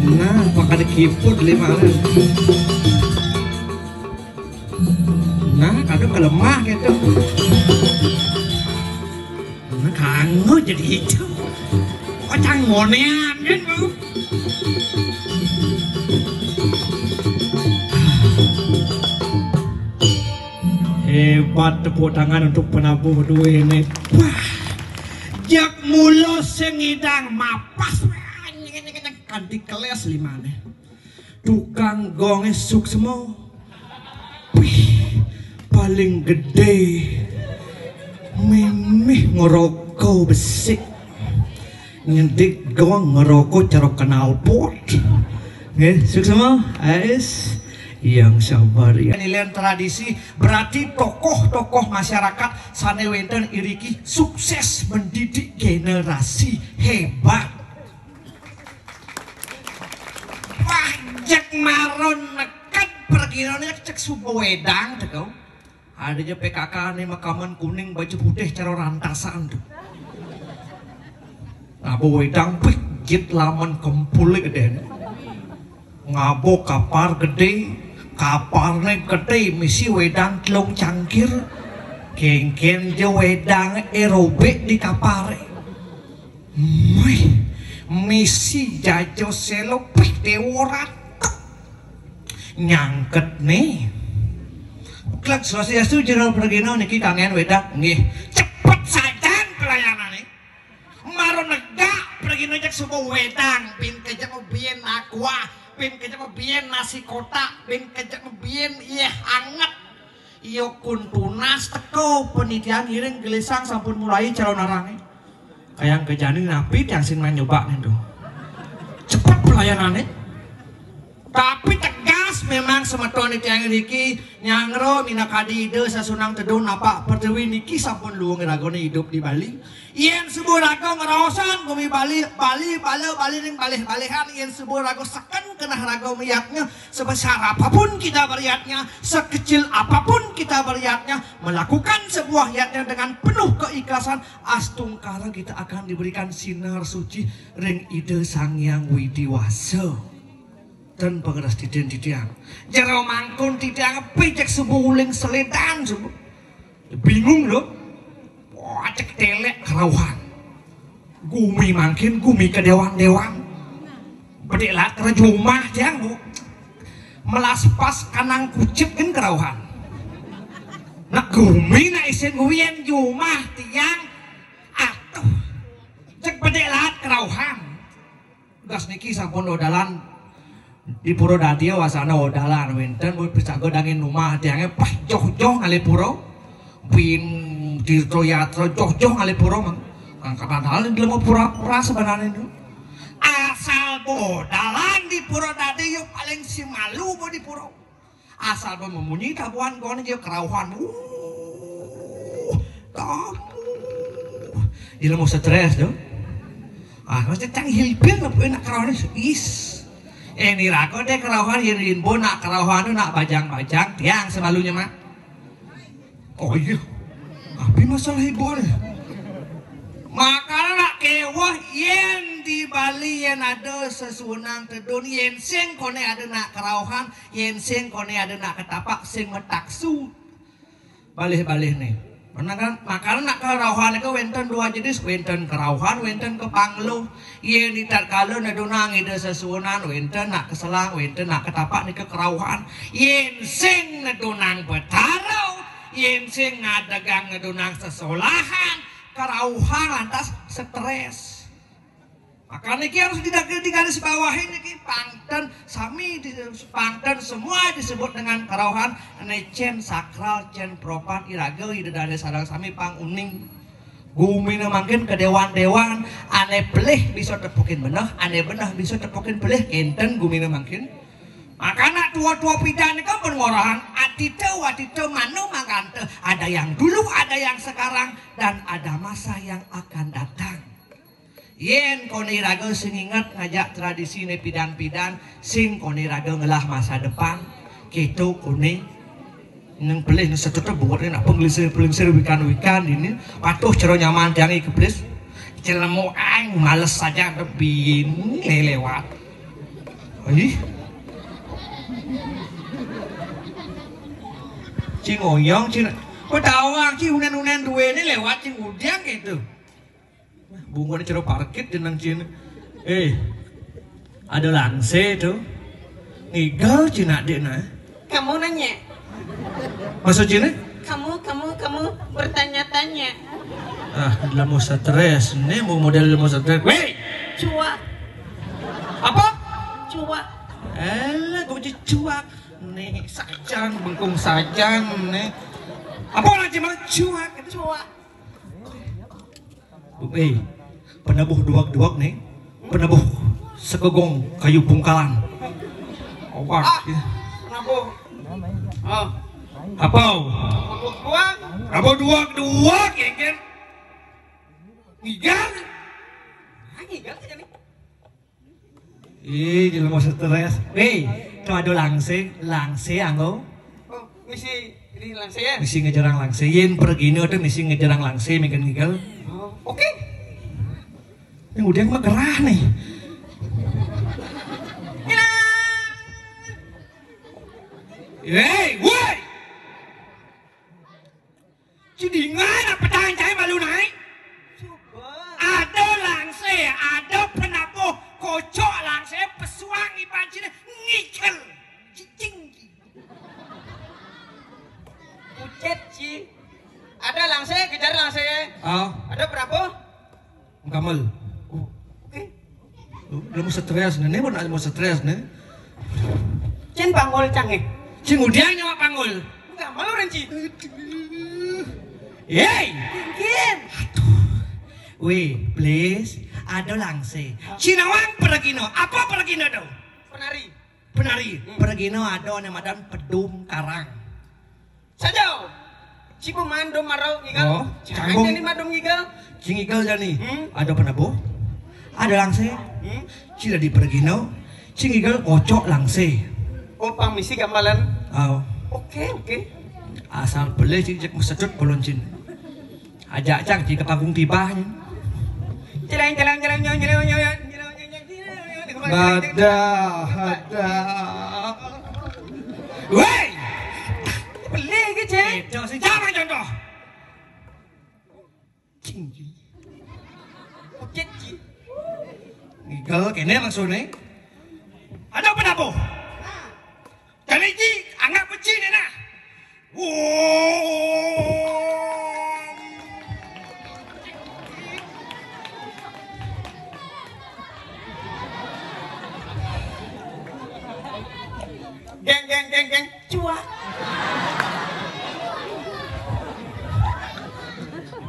Nah, pakai kiput lima. Nah, kadang kelemah gitu. Nah, kangen jadi hijau. Kocang monean kan bu. Hebat tepuk tangan untuk penabuh duit ini. Wah, jak mulo sengidang mapas. Kanti keles lima nih. Tukang gong esuk semua. Wih, paling gede. Memih ngerokok besik. Nyentik gong ngerokok cara kenal pot. Esuk semua. Ais. Yang sabar ya. Nilai tradisi berarti tokoh-tokoh masyarakat sanewenten iriki sukses mendidik generasi hebat. Wajak maron nekat perkiranya cek subuh wedang tuh. Adanya PKK nih makaman kuning baju putih cara rantasan tuh. Abu wedang pijit laman kempul gede. Ngabok kapar gede. Kaparnya gede misi wedang telung cangkir kengken je wedang aerobik di kapare misi jajo selopik deworat nyangket nih klak sosiastu jero pergino niki kangen wedang nih cepet saja pelayanan nih maru negak pergino jak sebuah wedang pin kejak mobian aqua pin kejak mebien nasi kotak, pin kejak mebien iya anget iya kun tunas teko penitian ngiring gelisang sampun mulai calon narangnya kayak kejanin napi yang sin main nyoba nih tuh cepat pelayanannya tapi tegas memang semeton itu yang riki nyangro minakadi ide sasunang tedun apa pertewi niki sampun luang ragone hidup di Bali yen sebuah rago ngerawasan gumi Bali ning balihan yen sebuah rago seken kena rago melihatnya sebesar apapun kita beriatnya sekecil apapun kita beriatnya melakukan sebuah yatnya dengan penuh keikhlasan astungkara kita akan diberikan sinar suci ring ide Sang Hyang Widiwasa dan pengeras tidian jero mangkun tidak pejak sebuah uling seledan bingung loh cek telek kerauhan gumi makin gumi ke dewan-dewan bedek terjumah jang bu melas pas kanang kucip kan kerauhan nak gumi nak isen guyen jumah tiang atuh cek bedek lat kerauhan gas niki sampun odalan di puro dadio wasana odalan wenten buat bisa godangin rumah tiangnya pas joh-joh ngali puro pin di troyatro joh-joh ngali puro mang angkatan hal ini mau pura-pura sebenarnya itu asal bodalan di puro dadio paling si malu mau di puro asal memunyi tabuan gone dia kerauhan dia mau stres dong maksudnya canggih hilpin enak kerauhan is ini rago deh kerauhan hirin bo nak kerauhan itu nak bajang-bajang tiang semalunya mah oh iya tapi masalah ibu nih makanya nak kewah yen di Bali yen ada sesunang tedun yen sing kone ada nak kerauhan yen sing kone ada nak ketapak sing metaksu balih-balih nih Karena kan makanya nak kerauhan itu wenten dua jenis, wenten kerauhan, wenten kepangluh. Iya ditat kalau nadunang ide sesunan, wenten nak keselang, wenten nak ketapak ni kerauhan. Yen sing nadunang betarau, yen sing ngadagang nadunang sesolahan, kerauhan lantas stres. Maka niki harus di garis bawahin niki pangten sami di pangten semua disebut dengan kerauhan cen sakral cen propan irage ide dari sarang sami pang uning gumina mangkin ke dewan-dewan ane belih bisa tepukin benah ane benah bisa tepukin belih enten gumina mangkin maka nak tua-tua pidan kan pengorahan atite manu mangkante ada yang dulu ada yang sekarang dan ada masa yang akan datang. Yen koni raga sing ingat ngajak tradisi ne pidan-pidan sing koni raga ngelah masa depan gitu koni neng pelih neng setutup buat nak penglisir wikan ini patuh cero nyaman jangan keplis celemu ang males saja lebih lewat Ih. Cing oyong, cing. Kok tawang, cing unen-unen duwe ini lewat cing udiang gitu. Bunga ini cerita parkit jenang cing. Ada langse tuh. Ngigau cing adik nah. Kamu nanya. Maksud cing? Kamu bertanya-tanya. Dalam mau stres, nih mau model mau stres. Weh, Cuak. apa? Cuak. Gue cuak. Nih sajan, bengkung sajan, nih. Apa orang cuma cuak? Cuak. Penabuh duak-duak nih, penabuh sekegong kayu bungkalan. Obat. Penabuh. Oh. Apa? Buang. Apa duak-duak ya kan? Ngigal. Ngigal aja nih. Jangan mau stres. Itu ada langse anggo. Oh, misi ini langsung ya. Misi ngejarang langse. Yen pergi ini ada misi ngejarang langse, megan ngigal. Oh, oke. Yang udah mah gerah nih. Woi! Cidingan apa tahan cahaya malu naik? Ada langse, ada penabuh, kocok langse, pesuang ipancina, ngikel, cicing. Pucet sih. Ada langsung, kejar langsung. Ada berapa? Kamal. Oke. Lu mau stres nih, mau stres nih. Cen panggol canggih. Cing udah nyawa panggul. Enggak malu renci. Yeay. Kin. Wih, please, ada langse. Cinawang pergino, apa pergino dong? Penari. Pergino ada namadan pedum karang. Saja. Cipu mandom marau ngigal. Oh, canggung. Jadi mandom ngigal. Cing igal jani. Ada penabuh. Ada langse. Cila di pergino. Cing igal kocok langse. Oh, pamisi gambalan. Oke. Asal beli cing cek mesedut bolon cing. Ajak cang jika panggung tibahnya. Jalan. Ada. Woi! Beli ke cek? Itu sih jangan contoh. Cing. Pucet sih. Ngigal kene langsung nih. Ada penabuh. Jadi ji, anggap beci nih nah. Geng. Cuak.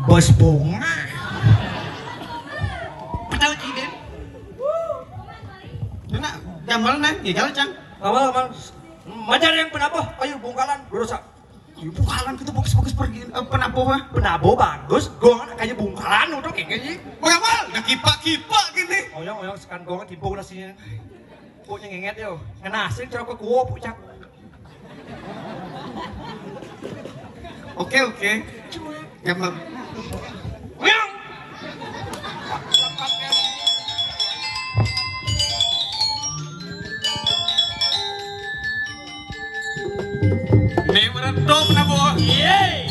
Bos bunga. Padahal ide. Mana gambar nang ngigal cang. Amal. Majar yang penabuh, ayo bungkalan, berusak. Bungkalan kita bagus pergi penabuh mah. Penabuh bagus, gong kayak bungkalan udah kayak gini. Mengamal, nggak kipa gini. Oyong sekan gong timbul nasinya. Pokoknya ngenget yo, nasi cara ke kuo pucak. Oke. Gambar. Oyong. Nih meredom penabuh. Yeay.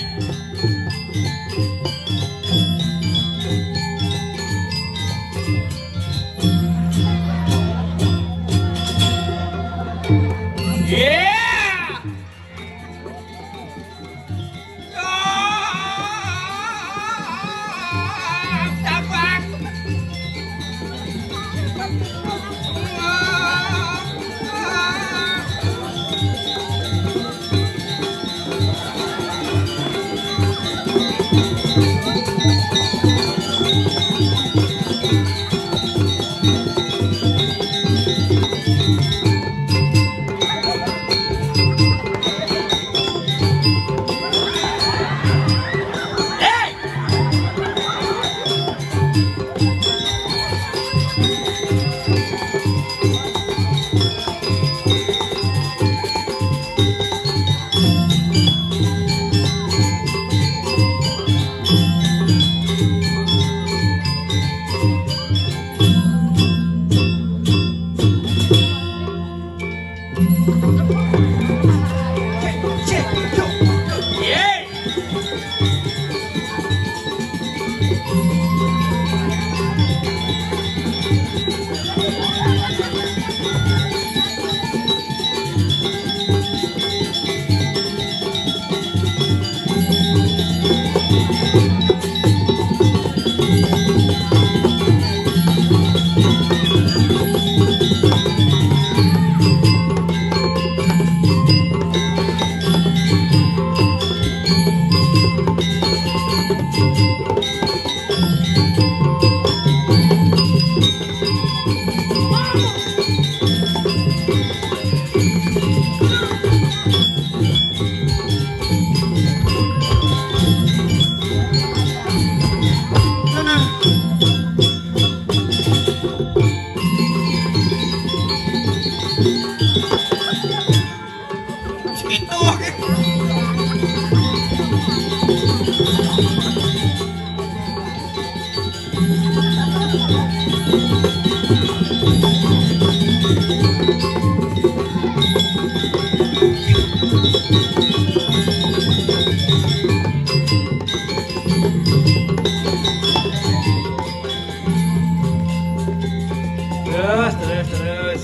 terus.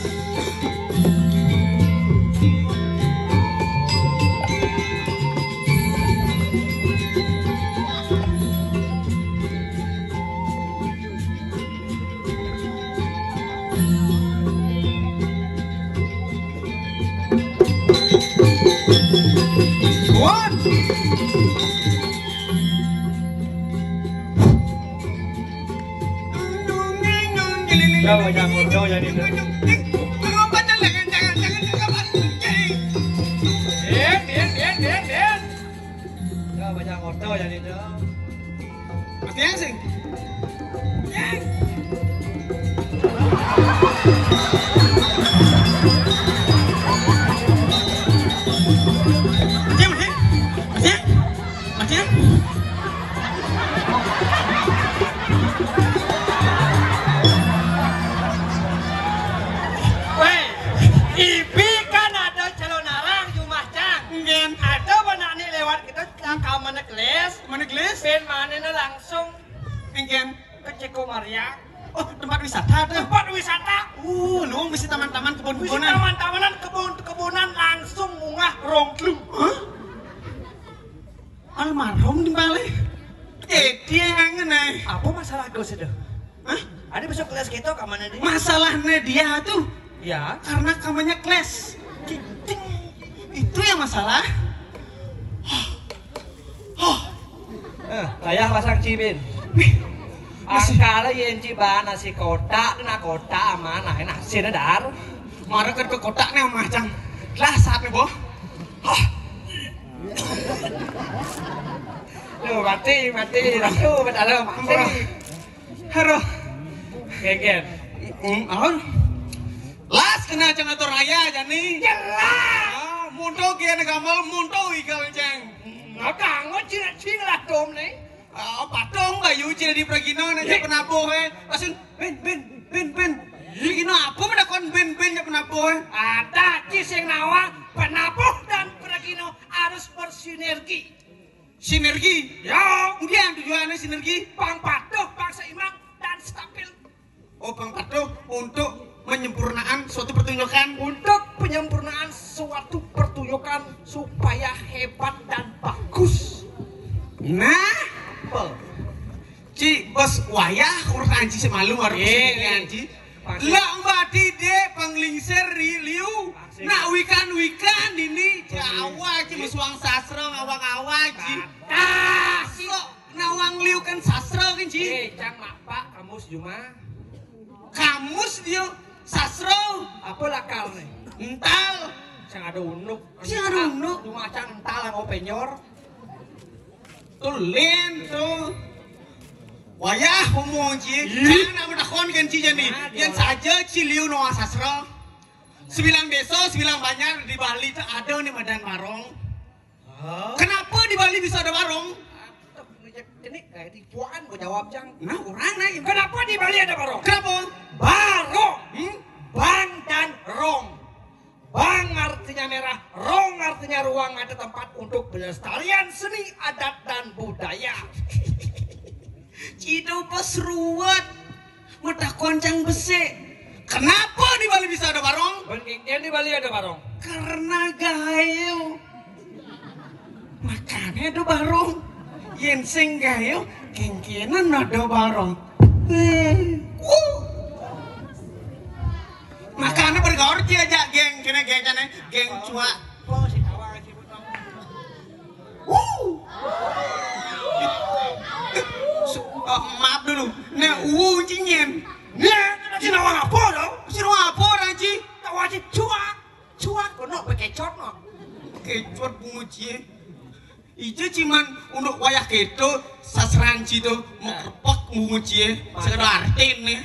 What? Coba campur, coba jadi itu. Den. Coba campur, coba jadi itu. Mati yang sing. Mati. Weh, ibi kan ada calon arang Jumah Cang. Ngen. Ada mana nih lewat kita ke mana kelas? Mana gelis? Ben mana langsung Ngen. ke Ceko Maria. Oh, tempat wisata tuh. Tempat wisata. Nu mesti taman-taman Wis kebun-kebunan. taman-tamanan kebun-kebunan langsung munggah rongklung. Hah? Almarhum di balik. Dia yang ngene. Apa masalah kau sudah? Hah? Ada besok kelas kita ke mana dia? Masalahnya dia tuh Ya. karena kamarnya kelas. Itu yang masalah. Layah pasang cibin. Angkala yen ciba nasi kotak, na kotak mana nasi dar. Mara ke kotak nih macam. Lah saat nih boh. Duh, mati. Aduh, betul mati. Haro. Gegen. Ahon. Las kena jangan atur raya jani. Jelas. Munto kian gamal munto ikal ceng. Ngakang cing lah dom nih. Patong bayu cina di Pragino nanti penabuh langsung ben. Pragino apa menakon ben ya penabuh Ada cis yang nawa penabuh dan Pragino harus bersinergi. Sinergi. Ya, Kemudian tujuannya sinergi. pang patuh, pang seimbang dan stabil. Oh, Bang Patuh untuk menyempurnaan suatu pertunjukan. Untuk penyempurnaan suatu pertunjukan supaya hebat dan bagus. Nah, Ci bos wayah urut anji semalu baru anji. Lah mbadi de panglingser liu. Nak wikan ini Jawa ci mesuang sastra ngawang-awang ci. Ah, Kok nawang liu kan sastra kan ci. Cang mak pak kamus Juma. Kamus dia sastra Apa lakal nih? ental. Cang ada unuk. Cang ada unuk. Cuma cang ental yang penyor. Tulen tuh. Wayah ngomong ci. Jangan menakon kan ci jadi. Yang saja ci liu noa sastra. 9 besok, 9 banyak di Bali tuh ada nih Madan Barong. Kenapa di Bali bisa ada barong? Ini kayak tipuan gue jawab cang. Nah orang naik. Kenapa di Bali ada barong? Kenapa? Barong, bang dan rong. Bang artinya merah, rong artinya ruang ada tempat untuk pelestarian seni adat dan budaya. Cido pas ruwet, mata koncang besi. Kenapa di Bali bisa ada barong? Bengkingnya di Bali ada barong. Karena gayo. Makanya ada barong. Yen sing gayo, kengkenan ada barong. Makanya bergaur dia aja geng, kena geng cua. Maaf dulu, nah cincin. Nah, si nawang apa dong? Sino apa orang ci? Tahu aja cuak, kono bekecot no. Kecot bungu cie. Ijo cuman untuk wayah keto sasran ci tuh mau kerpok bungu cie. Sekedar artin nih.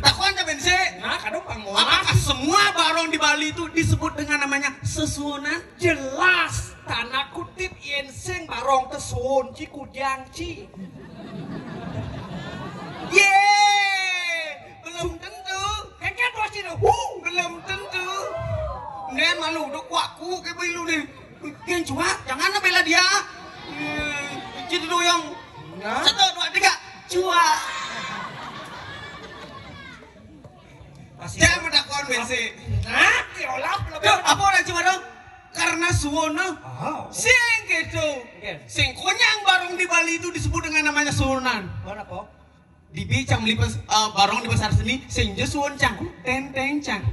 Takuan tak bense. Nah, kadang panggung. Apakah semua barong di Bali itu disebut dengan namanya sesuunan? Jelas, tanda kutip yen sing barong tesun ci kudang ci. Belum tentu. Keket bos ci Belum tentu. Nen malu udah kuaku kayak bilu nih. Yang cua, jangan bela dia. Jadi doyong. 1, 2, 3, cua. Jangan besi. Nah, diolah Tuh, apa orang cuma dong? Karena suwono. Oh. Sing gitu. Oke. Sing konyang barong di Bali itu disebut dengan namanya suwonan. Mana kok? Di bicam barong di pasar seni sing je suwon cang. Teng cang.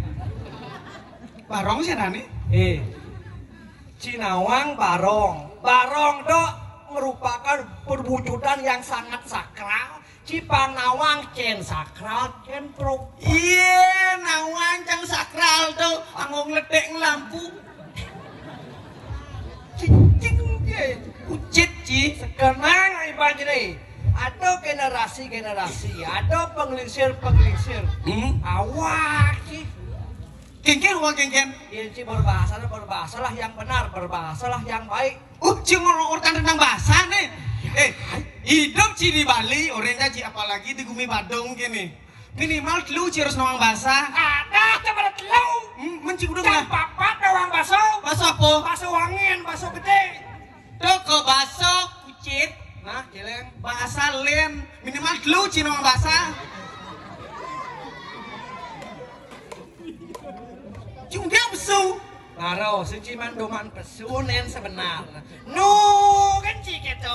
Barong sih nih. Cinawang barong. Barong dok merupakan perwujudan yang sangat sakral. Cipanawang cen sakral, cen pro. Iya, nawang cang sakral tuh, anggung ledek lampu. Cing, ucit ci. Sekarang ibarat ini, ada generasi, ada pengelisir. Awak sih. Kengken uang kengken. Ini sih berbahasalah yang benar, berbahasalah yang baik. Cing urutan tentang bahasa nih. Hidup ci di Bali, orangnya ci apalagi di Gumi Badung gini. Minimal lu ci harus nawang bahasa. Ada kepada telu. Mencik udah Dan lah. papat nawang baso. Bahasa apa? Baso wangin, baso gede. Toko baso kucit. Nah, jeleng. Bahasa len. Minimal lu ci nawang bahasa. Cing dia besu. Ngaro, suci mandoman pesunen sebenarnya. Nu kan cik itu.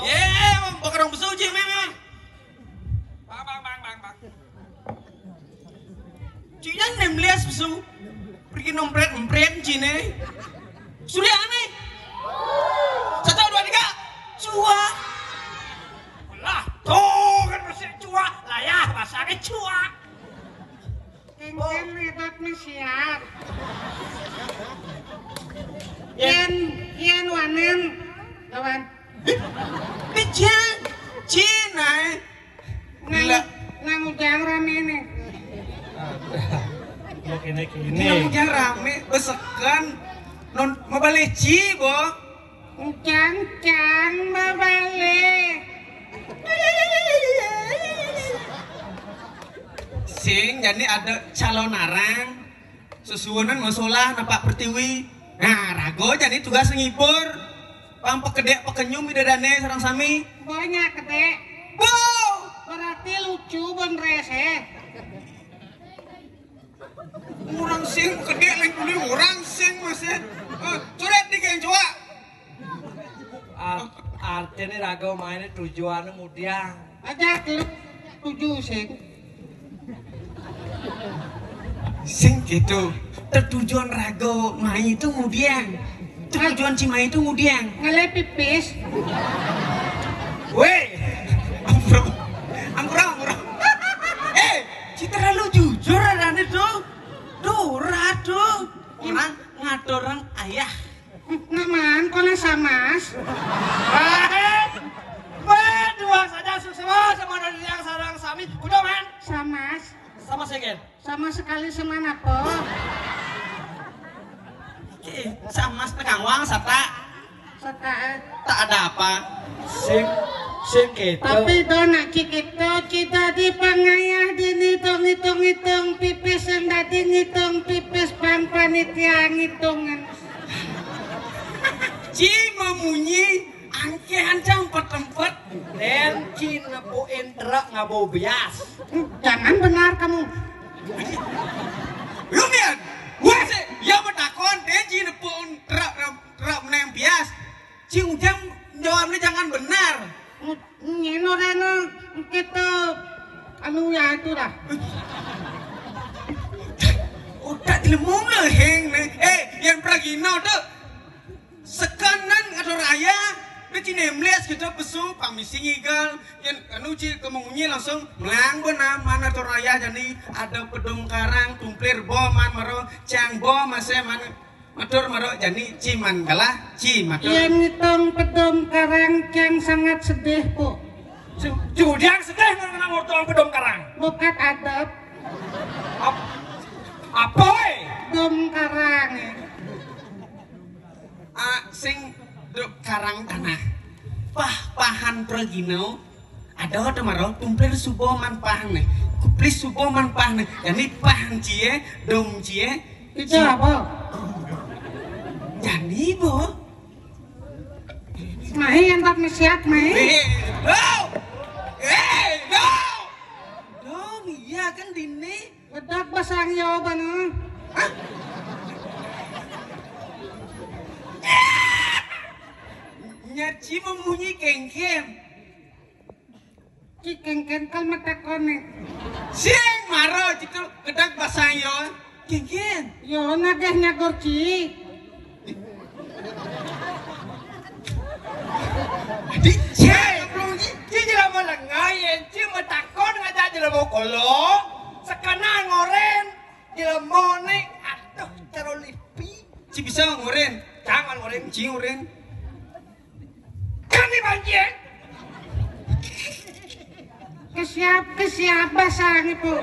Bakarong besu ci memang. Bang. Cinya nemlias besu. Pergi nompret cine. Sudah aneh. 1, 2, 3. Cua. Lah, tuh kan masih cua. Layah, bahasanya cua. Kengken medot siap. Yen wanen kawan. Bija. Cina. Gila. Ngangudang rame nih. Ya kini. Kamu jangan rame. Besekan. Non mabaleci, bo. Cang babalik. Sing jadi ada calon arang sesuunan masalah napak pertiwi. Nah rago jadi tugas ngibur pang pekedek pekenyum bidadane sarang sami. Banyak kete. Bo Berarti lucu bon rese. orang sing pekedek lain kuning orang sing masih coret di geng coba. Artinya raga mainnya tujuannya mudiang. Ajak lu 7 sing. Sing gitu tertujuan rago main itu kemudian tujuan Cimai itu kemudian Ngele pipis. weh ampura Citra lu jujur adanya tuh Rado orang ngadorang ayah Naman kona samas. Dua saja sama dari yang sarang sami. Udah man. Samas. Sama segen. Sama sekali semana po. sama setengah uang sata Setaat. tak ada apa Sing gitu. Tapi dona kita di pangayah ngitung pipis yang dadi ngitung pipis pan panitia ngitungan. Ci memunyi angke ancang petempet Dan cina po indra ngabau bias. Jangan benar kamu. lumian wah sih ya bertakon deh Ci nepun rak menem bias Ci ujang jawabnya jangan benar Nyeno reno kita anu ya itu dah. udah dilemung leheng nih yang pragino tuh sekanan atau raya udah cinemlias kita pesu pamisi ngigal yang anu Ci kemunyi langsung melang benaman atau raya jadi ada pedung karang tumplir boman maro cang bom masih mana matur maro jadi ciman galah matur Yang ngitung pedom karang yang sangat sedih po. Judiang sedih ngena ngurtong pedom karang. Bukan adab Apa we? dom karang. sing duk karang tanah pahan pragino ada hoto maro tumplir subo manpahan nih kuplis subo manpahan nih jadi pahan cie dom cie Itu apa? jadi bo Mahi yang tak mesiat mahi. Dom iya kan dini Bedak basang jawaban. Nyaci memunyi kengken. Ki kengken kal matakone. Sing maro citu kedak basang yo. Kengken. Yo nageh nyagor ci. Di Hei, ci jela melengayen, ci metakon ngaja jela mau kolong, sekarang ngoren, jela mone, atuh terolipi, ci bisa ngoren. jangan ngoren, Ci ngoren. kami banjir, Kesiap basang itu.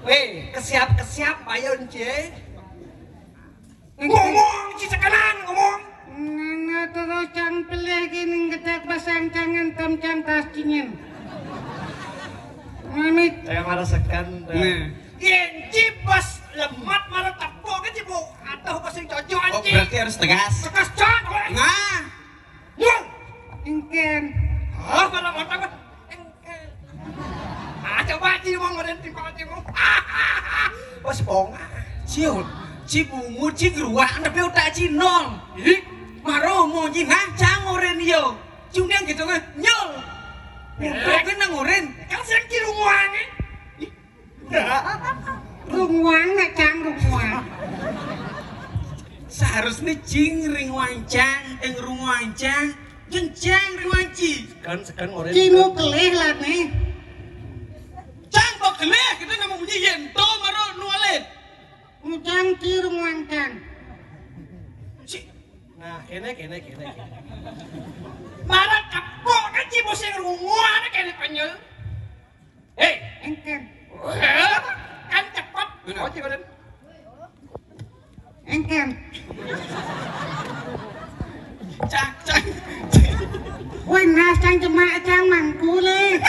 weh, kesiap bayon cie, ngomong ci sekarang ngomong, Nana terus cang pelih gini gedak basang cangan tam cang tas cingin. Mamit. saya merasakan, Nah. yen ci bas lemat marah tepuk kan ci bu, atuh pasang cocok Oh, anci, berarti harus tegas. sekas cok, Nah, nyung. Engken. Ah, kalau mau takut. Ah, coba Ci mau ngoren timpang Ci mau. Bos bonga. ciut. Ci bungu ci geruah tapi utak ci nol. Ih, maro mau ci nah cang ngoren yo. Cundang gitu kan nyol. Bukan nang ngoren. Kan sing Ci rumuange. Rungwang nak cang rungwang. Seharusnya cing ring wancang, ring wancang, jencang ring wanci. Sekan ngoren. Cimu kelih lah nih. Cang kok keleh kita nama bunyi yento maro nualet. Mujang ci rungwang cang. Ci Nah, kene. Marah kapok kan Ci bos sing rumuan kene penyel. Hei, Engken. kan cepet. Oh, Ci ngoren. Engken. cang. Woi nas cang cemak cang mangku le.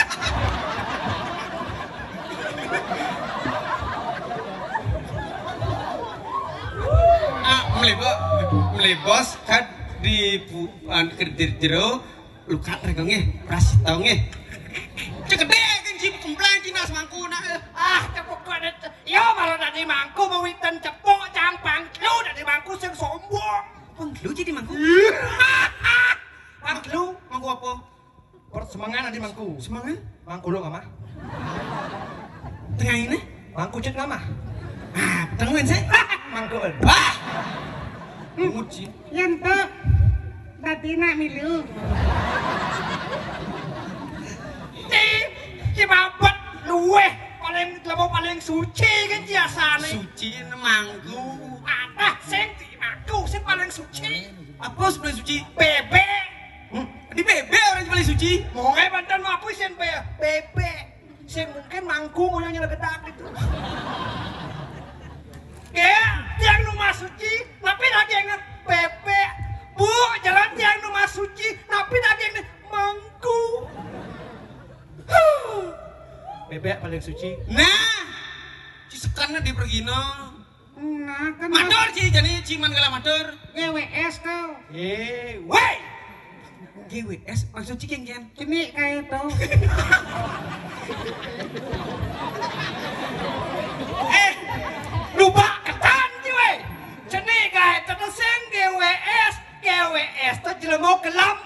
Melebos kan di jero luka regangnya prasitongnya cegede kan si kemplang cina semangku nak Ah, cepuk kok ada. Yo malah dari mangku mau witan cepuk campang. Lu dari mangku sing sombong. penglu jadi mangku Mangku mangku apa persemangan nanti mangku. semangat Mangku lu nggak mah? tengah ini Mangku cek nggak mah? tengahnya saya Mangku. wah muci Yanto. Tadi nak milu. Ci babet luweh paling suci kan biasane. suci mangku Atah sing di mangku sing paling suci. apa sebenarnya suci Bebek. di bebe orang paling suci Monge banten apa sing bebek. Sing mungkin mangku ngoyongnya gedak gitu. Tiang rumah suci, tapi dagingnya bebek. Bu, jalan tiang rumah suci, tapi dagingnya mangku. Bebek paling suci. nah cisekannya di pergino Nah kan mador sih jadi ciman gala mador GWS kau. Woi, GWS maksud cikin kan Kini kayak itu. lupa ketan sih weh. Ceni kayak teruseng GWS tuh jelemo kelam.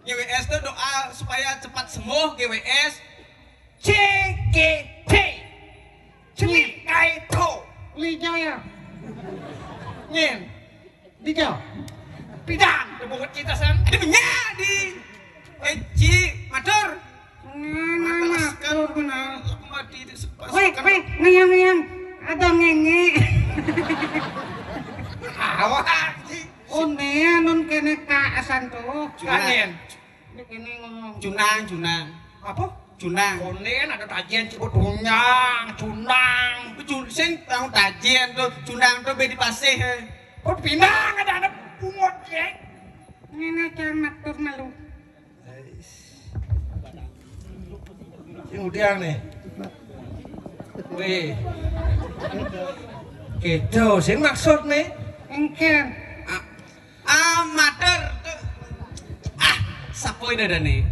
GWS itu doa supaya cepat sembuh GWS CGT. Ceni kayak itu. Lijo ya. Nyen, Lijo. pidan, tebuk kita san. ada banyak di Ci mador Nah, tuh kenal. mati di sepas Woi, ngeyang. Ada ngenge. Awak sih. Une nun kene kaasan tuh. Kangen. Ini kene ngomong. junang Apa? junang Konen ada tajian cibut unyang, cunang. sing tau tajian tuh junang tuh bedi pasih Kok pinang ada pungut ya. Ngene cang matur malu. Sing udiang nih. Weh. Gitu, sing maksud nih. Engken. mador tuh sapoi dada nih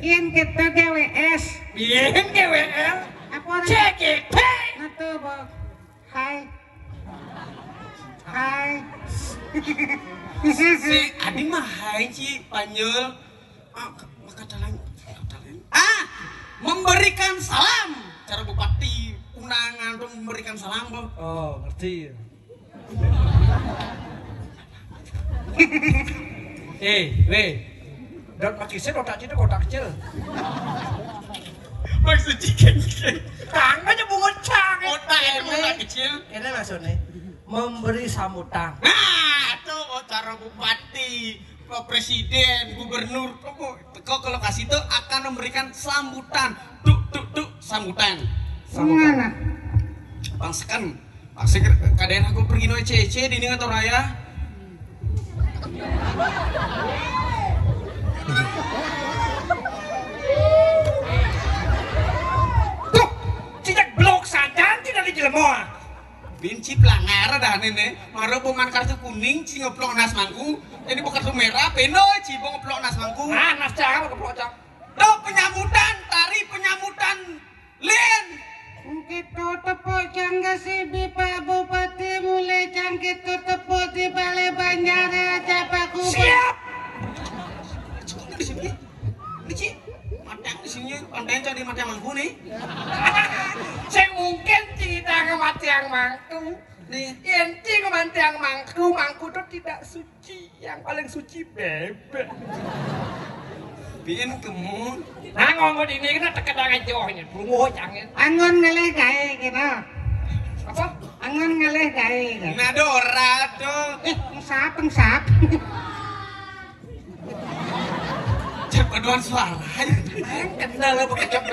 Yen kita GWS. Biyen GWL. Apa orang Cek Si Adi mah hai Ci Panjul. Memberikan salam. Cara bupati undangan tuh memberikan salam, Bang. Oh, ngerti. Weh. Dan pakai sen otak itu kotak kecil. Maksud ciken. Kang aja bungut cang. Otak itu otak kecil. Ini maksudnya memberi sambutan. Nah, itu cara bupati, presiden, gubernur, kok ke lokasi itu akan memberikan sambutan. Duk, sambutan. Mana? Pangsekan, kadang aku pergi no ECC di Ningan Toraya. Tuh, cicak blok saja tidak dijelema. Binci pelanggar dah nenek, maro bukan kartu kuning, ci ngeplok nas mangku, jadi bukan kartu merah, peno ci mau ngeplok nas mangku. Ah, nas cang, ngeplok cang. Tuh penyambutan, tari penyambutan, Lin. Kita tepuk jangga si Pak Bupati mulai jang kita tepuk di Balai Banjar aja Pak Gubernur. Siap. Di sini, Ci, matang di sini, pantainya jadi mata mangku nih. Saya mungkin cerita kematian mangku. Nih, inti kematian mangku itu tidak suci. Yang paling suci bebek. Bikin kemu. Nah, ngomong ini kena tekan jauhnya, bungo jangan. Angon ngalih gawe gitu. Apa? Angon ngalih gawe gitu. Nah, Dora tuh. Pengsap. Cepaduan suara. Kenal lo bekecot.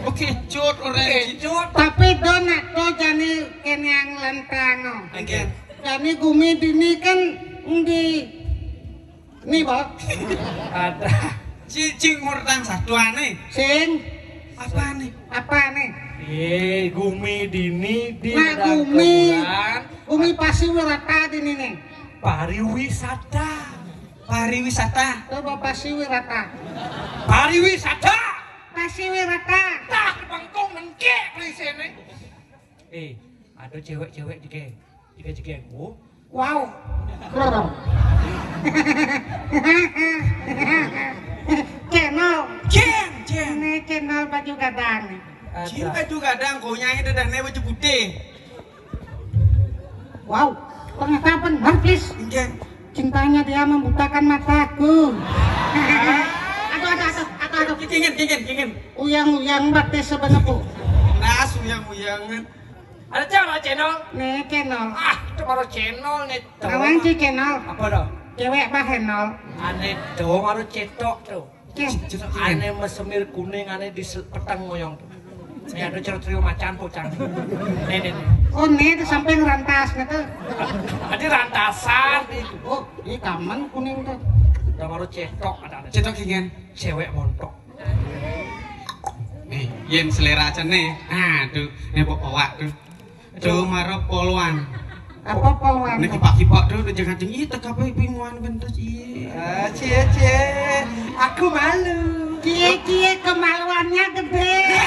Bekecut orang. Bekecot. Tapi donat tuh jani kenyang lentang. Again. Jani gumi dini kan di nih bok. Ada. Cing murtang satu aneh. Sing Apa nih? apa nih? Gumi dini di Nah gumi pasti wirata dini nih. Pariwisata. Coba pasti wirata. Pariwisata. Pasti wirata. Tak bangkong nengke pelisene. Ada cewek-cewek jika aku. Wow. Lorong. Channel. Ini channel baju gadang. Cinta juga kadang kau nyanyi dadane baju putih. Wow. Ternyata benar, please. Again. Cintanya dia membutakan mataku. Aduh. Kingin. Uyang-uyang batis sebenepu. Nas uyang-uyangan. Ada channel. Nih channel. Itu baru channel nih. Kawan si channel. Apa dah? Cewek bahenol. Aneh dong, harus cetok tuh. Cek. Aneh mesemir kuning, aneh di petang moyong tuh. Ini ada cerita macan pocang. Nih. Oh nih itu sampai ngerantas gitu. Ada rantasan. Oh ini kaman kuning tuh. Udah baru cetok ada. Cetok kingin. Cewek montok. Nih, yen selera aja nih. Tuh, nih bawa tuh. Tuh maro poluan. Apa poluan? Nih kipak-kipak tuh udah jangan tinggi tak apa pimuan bentar cie. Cie. Aku malu. Cie kemaluannya gede.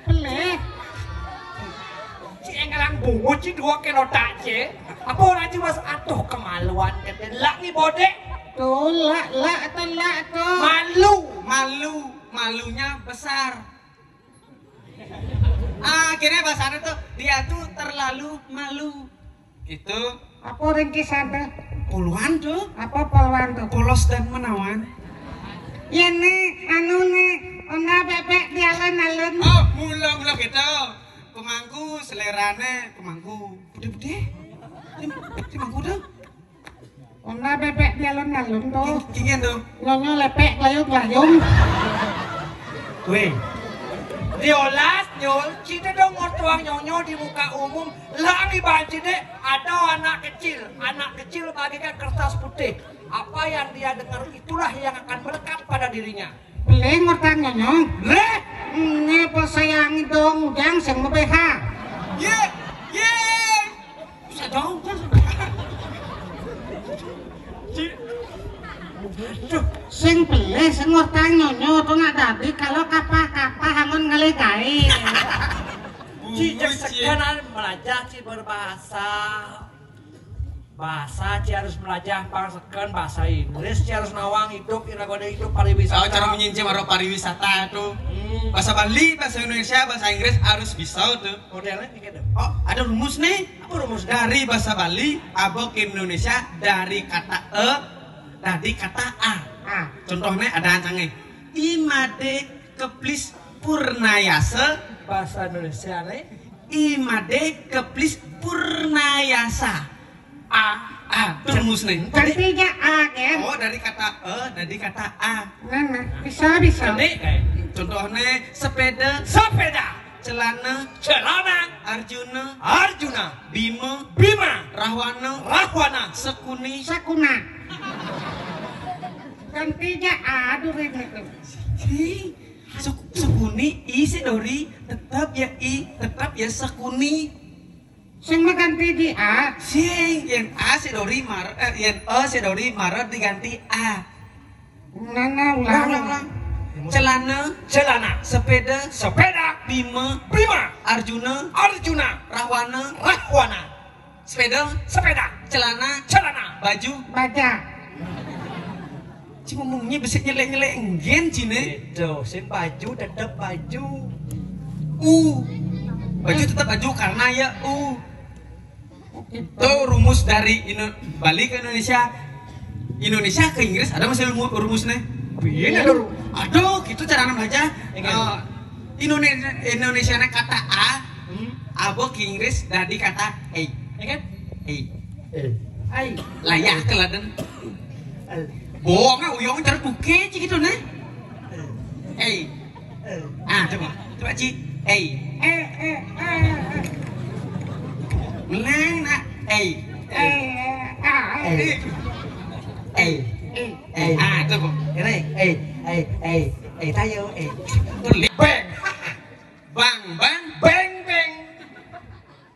Peleh. Cie ngalang bungut sih dua kilo tak cie. Apa orang cuma atuh kemaluan gede. Lak nih bodek. Tuh lah tuh. Malunya besar. Akhirnya bahasanya tuh dia tuh terlalu malu. Gitu. Apa ringkisan tuh? Puluhan tuh. Apa poluan tuh? Polos dan menawan. Ya nih, ona bebek di alun-alun. Oh, mula gitu. Kemangku selerane kemangku. Bude. Si mangku tuh. Ona bebek di alun-alun tuh. Kingin tuh. Nyonya lepek layung. Weh. Diolas, nyol, kita dong mau tuang nyonyo di muka umum. Lah nih banci deh, ada anak kecil bagikan kertas putih. Apa yang dia dengar itulah yang akan melekat pada dirinya. Beli ngutang nyonyong. Leh, Ini persayangi dong, ujang sing BH. Ye. Bisa dong. Sing pilih sing ngurtang nyonyo tuh nak dadi kalau kapah-kapah hangun ngelegai. Cicak sekarang belajar ci berbahasa. Bahasa ci harus belajar pangsekeun bahasa Inggris ci harus nawang hidup iragoda hidup pariwisata. Cara menyincim arah pariwisata tuh. Bahasa Bali, bahasa Indonesia, bahasa Inggris harus bisa tuh. Modelnya gitu. Oh, ada rumus nih. Apa rumus Dari bahasa Bali, abok ke Indonesia dari kata dari kata a. Contohnya ada ancangnya. Imade keplis purnayasa. bahasa Indonesia nih? Imade keplis purnayasa. Itu rumus nih. Gantinya A kan? Oh, dari kata dari kata a. Nah, bisa. Ini kayak Contohnya sepeda, sepeda, celana, celana, Arjuna, Bima, Rahwana, Sekuni. Sakuna. Gantinya A dulu itu. Sekuni, I sedori, tetap ya Sekuni. Sing mah ganti di A. Sing yang A sedori yang E sedori Maret diganti A. Ulang. Celana, sepeda, Bima, Arjuna, Rahwana, sepeda, celana, baju. Baca. Cuma ngomongnya bisa nyelek enggen cine. itu, sing baju tetap baju. Baju tetap baju karena ya Itu rumus dari Bali ke Indonesia ke Inggris ada masih rumusnya. Biar Aduh, gitu cara baca. Indonesia kata A, abo ke Inggris dari kata A. kan? Ai, layak keladen. Bohong, uyong terbuke gitu nih. Coba Ci. Menang nak. Itu Bu. Ini, tayo, Tulis bang. Bang. beng beng.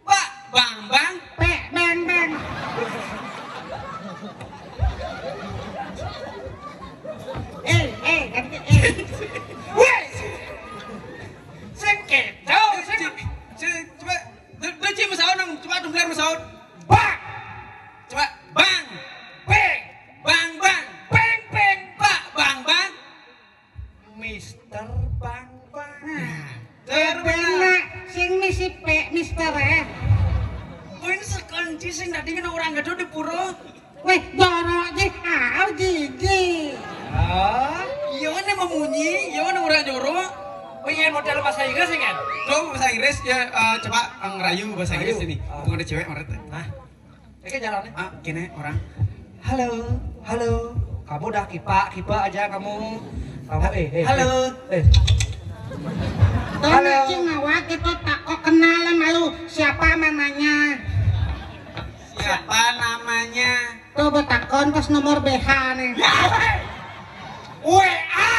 Pak, bang. Bang. Ganti Wes, sing kedo, sing Coba, Ci masaud dong, coba dumpler masaud. bang, Coba, bang. beng, Bang. beng, Pak, bang. Mister Bang. Bang. Sing misi P Mister ya. Ini sekunci sing tadi kan orang gado di pura. Weh, jorok je, gigi. Iya kan yang memunyi, iya kan orang jorok. Pengen model bahasa Inggris kan? Coba bahasa Inggris ya, coba ngerayu bahasa Inggris ini. Tunggu ada cewek maret. Hah? Ini jalannya. Kene orang. Halo. Kamu udah kipa aja kamu. Halo. Halo. Ngawa kita tak kok kenalan malu siapa namanya. Siapa namanya? Tuh betakon pas nomor BH nih. WA.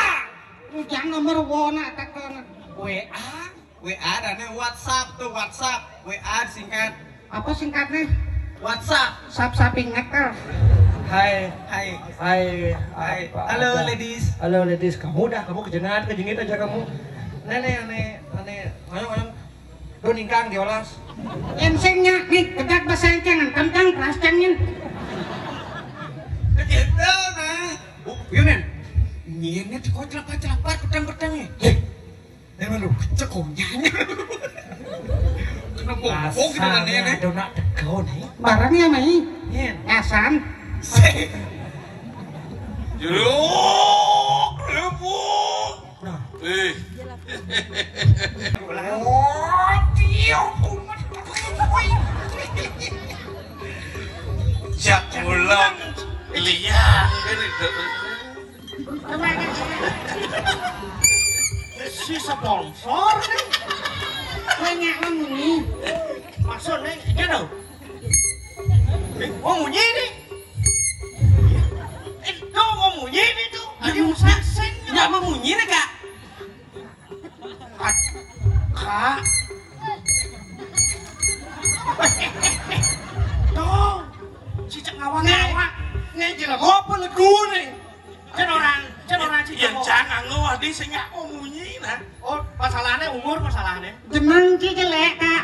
Ujang nomor wona takon. WA dan WhatsApp tuh WhatsApp. WA singkat. Apa singkatnya? WhatsApp. Sap ingat kah? Hai. Halo ladies. Halo ladies, kamu kejengit aja kamu. Aneh. Ngayong. Doningkang diolas. Ensengnya nih kedak bahasa jangan kencang keras cangin. Gitu nah. Iya men. Nyiennya di kau celapa pedang ya. Memang lu cekomnya. Kena bongkong gitu kan ya nih. Donak dego nih. Barangnya mai. Yen. Asan. Jeruk, rebuk. Nah. Jak pulang lihat Si sponsor nih. Banyak ngomongnya. Maksudnya ya dong. Ngomongnya nih. Ngomongnya nih tuh. Ada yang saksen. nggak memunyi nih kak. Kak. Tuh. Cicak ngawang-ngawang. jelema pelegu nih. Can orang sih Yang jangan ngawah di sing ngomunyi nah. Oh, masalahnya umur masalahnya. Jeneng ki jelek, Kak.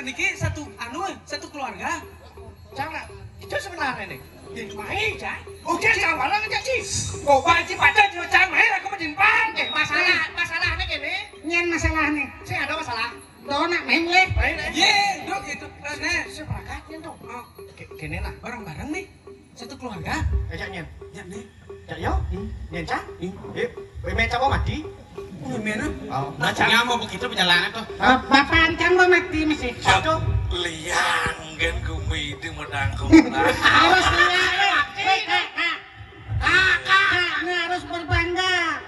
Niki satu keluarga. Jangan, itu sebenarnya nih. Jadi main, Cak. Oke, sama orang aja sih. Kok banci pacar juga jangan main, aku menjimpan. Masalahnya gini. Nyen masalahnya. Saya ada masalah. Dona main le. Main, ye, dok gitu. Nah, separakatnya dong. Gini lah, bareng-bareng nih. Satu keluarga. Kayaknya, ya nih. Ya yo, nyen Cak. Main coba mati. Gimana? Nah, jangan mau begitu perjalanan tuh. Bapak ancam mau mati masih. Satu liang gen kumi itu medang Harus lihat, kakaknya harus berbangga.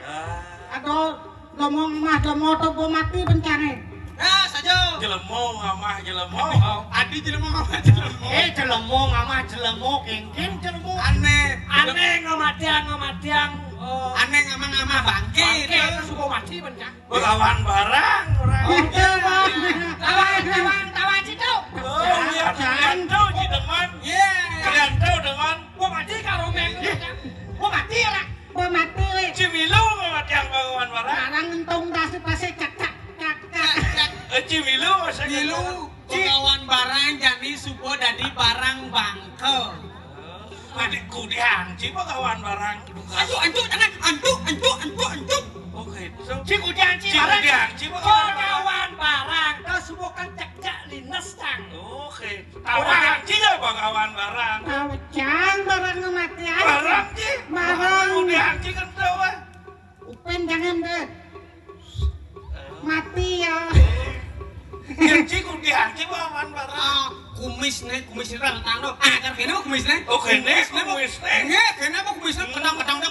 Aduh, ngomong mah domo mati bencana. Nah, saja. Jelemo ngamah jelemo. Adi jelemo ngamah jelemo. Jelemo ngamah jelemo kengking jelemo. Aneh ngamatiang. Aneh ngamah bangkit. Itu suka mati bencang. Bekawan barang orang. Tawan situ. Oh, lihat gantau di deman. Gantau dengan Gua mati karo meng. Gua mati lah. Gua mati we. Cimilu ngamati yang bekawan barang. Sekarang entung dasi pasti cak. Cimilu masa Milu pegawai barang jadi supo dadi barang bangke. Adik kudiang, cipa kawan barang. Antu jangan antu. Oke, so Cikudian kudiang, cipa kawan barang. kawan barang. Terus semua kan cek linas cang. Oke, kawan cipa kawan barang. Cang barang mati aja. Barang ci, Barang. kudiang ci kan tawa. Upen jangan deh. Mati ya. Yang ci kudiang, cipa kawan barang. Kumis nih rentang dong. Kan kena kumis nih. Oke, nih, kumis nih. Kenapa kumis nih? Ketang